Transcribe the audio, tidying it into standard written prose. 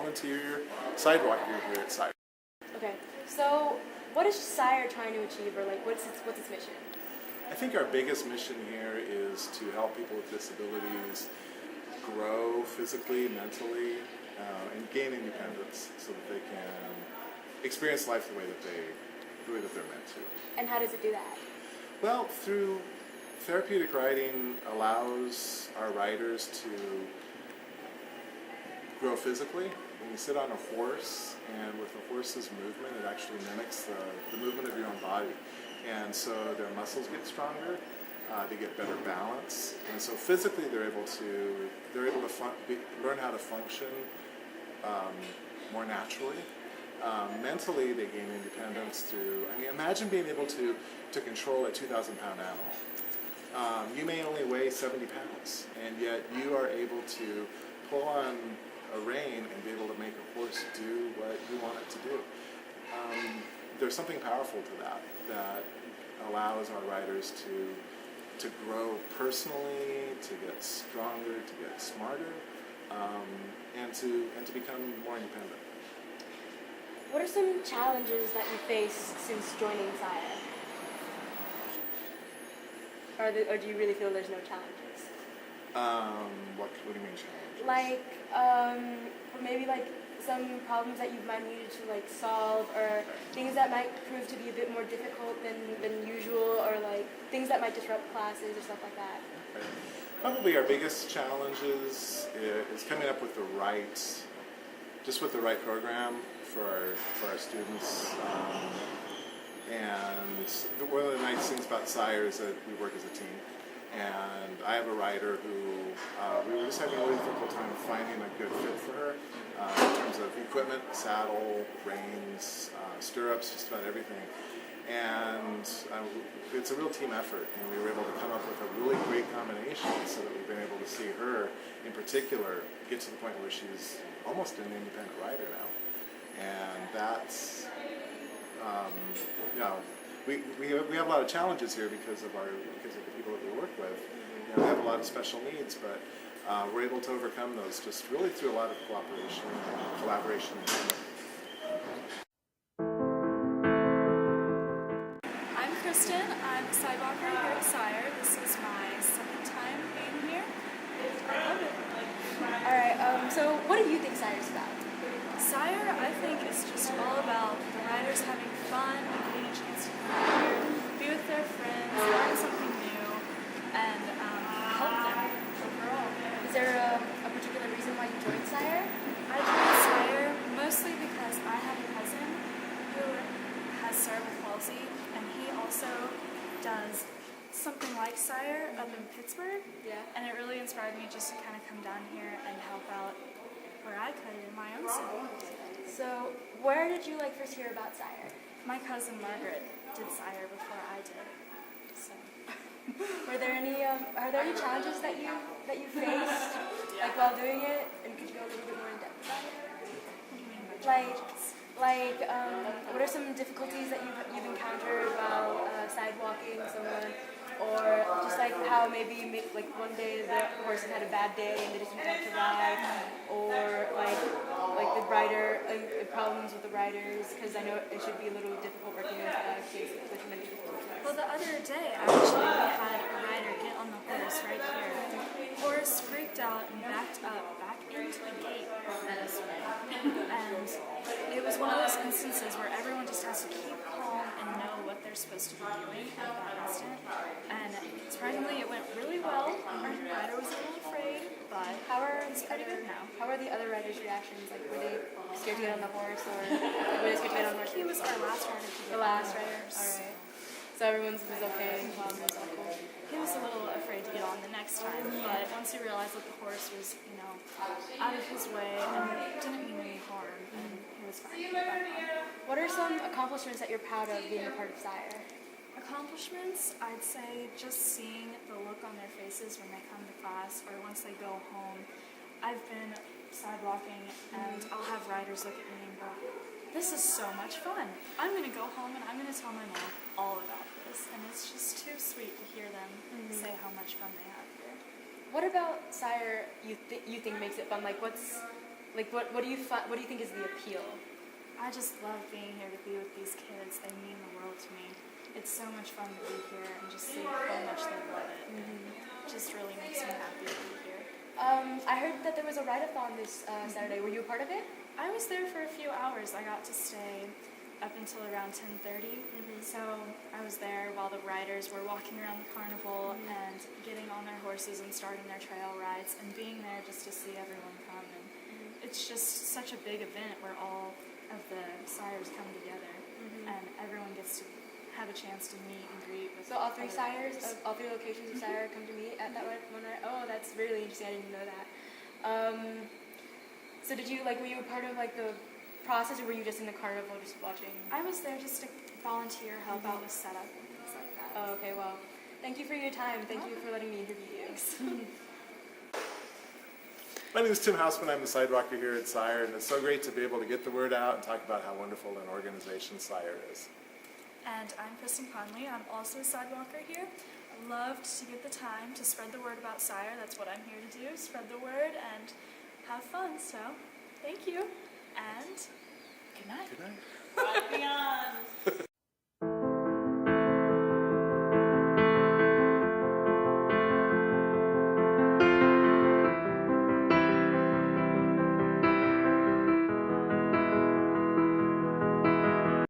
volunteer sidewalker here at Sire. Okay, so what is Sire trying to achieve, or like what's its mission? I think our biggest mission here is to help people with disabilities grow physically, mentally, and gain independence so that they can experience life the way that they're meant to. And how does it do that? Well, through therapeutic riding allows our riders to grow physically. When you sit on a horse, and with the horse's movement, it actually mimics the movement of your own body. And so their muscles get stronger, they get better balance, and so physically they're able to learn how to function more naturally. Mentally, they gain independence through. I mean, imagine being able to control a 2,000-pound animal. You may only weigh 70 pounds, and yet you are able to pull on a rein and be able to make a horse do what you want it to do. There's something powerful to that allows our riders to grow personally, to get stronger, to get smarter, and to become more independent. What are some challenges that you faced since joining Sire? Or do you really feel there's no challenges? What do you mean challenges? Like, maybe like some problems that you might needed to like solve, or things that might prove to be a bit more difficult than usual, or like things that might disrupt classes or stuff like that. Okay. Probably our biggest challenges is coming up with the right program for our students. And one of the nice things about Sire is that we work as a team. And I have a rider who we were just having a really difficult time finding a good fit for her in terms of equipment, saddle, reins, stirrups, just about everything. And it's a real team effort, and we were able to come up with a really great combination so that we've been able to see her, in particular, get to the point where she's almost an independent rider now. And that's, we have a lot of challenges here because of the people that we work with. We have a lot of special needs, but we're able to overcome those just really through a lot of cooperation, collaboration, and teamwork. I'm Kristen. I'm a sidewalker here at Sire. This is my second time being here. I love it. Alright, so what do you think Sire's about? Sire, I think, is just all about the riders having fun, getting a chance to come here, be with their friends, learn something new, and help them overall. Is there a particular reason why you joined Sire? I joined Sire mostly because I have a cousin who has cerebral palsy, and he also does something like Sire up in Pittsburgh. Yeah. And it really inspired me just to kind of come down here and help out where I could in my own city. So, where did you first hear about Sire? My cousin Margaret did Sire before I did. So. Are there any challenges that you faced while doing it? And could you go a little bit more in depth about it? What do you mean by challenges? What are some difficulties that you've encountered while sidewalking someone, or just how maybe one day the horse had a bad day and they just didn't have to ride, or the rider problems with the riders, because I know it should be a little difficult working with kids with many difficulties. Well, the other day actually we had a rider get on the horse right here. The horse freaked out and backed up back into the gate this way. And it was one of those instances where everyone just has to keep calm and know what they're supposed to be doing at that instant. And surprisingly, it went really well. Our rider was a little afraid, but it's pretty good now. How were the other riders' reactions? Were they scared to get on the horse, or were they scared to get on the horse? He was our last rider. The last rider. All right. So everyone's was okay. Cool. He was a little afraid to get on the next time, but once he realized that the horse was, out of his way and didn't mean any harm, then he was fine. What are some accomplishments that you're proud of being a part of Sire? Accomplishments, I'd say just seeing the look on their faces when they come to class or once they go home. I've been sidewalking and I'll have riders look at me and go, "This is so much fun. I'm going to go home and I'm going to tell my mom all about this." And it's just too sweet to hear them say how much fun they have here. What about Sire you think makes it fun? What's Like, what do you think is the appeal? I just love being here to be with these kids. They mean the world to me. It's so much fun to be here and just see how much they love it. It just really makes me happy to be here. I heard that there was a ride-a-thon this Saturday. Were you a part of it? I was there for a few hours. I got to stay up until around 10:30. So I was there while the riders were walking around the carnival and getting on their horses and starting their trail rides and being there just to see everyone come. And it's just such a big event where all of the sires come together and everyone gets to have a chance to meet and greet with So all three other sires, riders. all three locations of sire come to meet at that one ride? Oh, that's really interesting. I didn't know that. So did you, were you a part of, the process, or were you just in the carnival just watching? I was there just to volunteer, help out with setup and things like that. Oh, okay, well, thank you for your time. Thank you for letting me interview you. My name is Tim Hausman. I'm the sidewalker here at Sire, and it's so great to be able to get the word out and talk about how wonderful an organization Sire is. And I'm Kristen Conley. I'm also a sidewalker here. I loved to get the time to spread the word about Sire. That's what I'm here to do, spread the word and have fun. So, thank you, and good night. Good night. Ride beyond.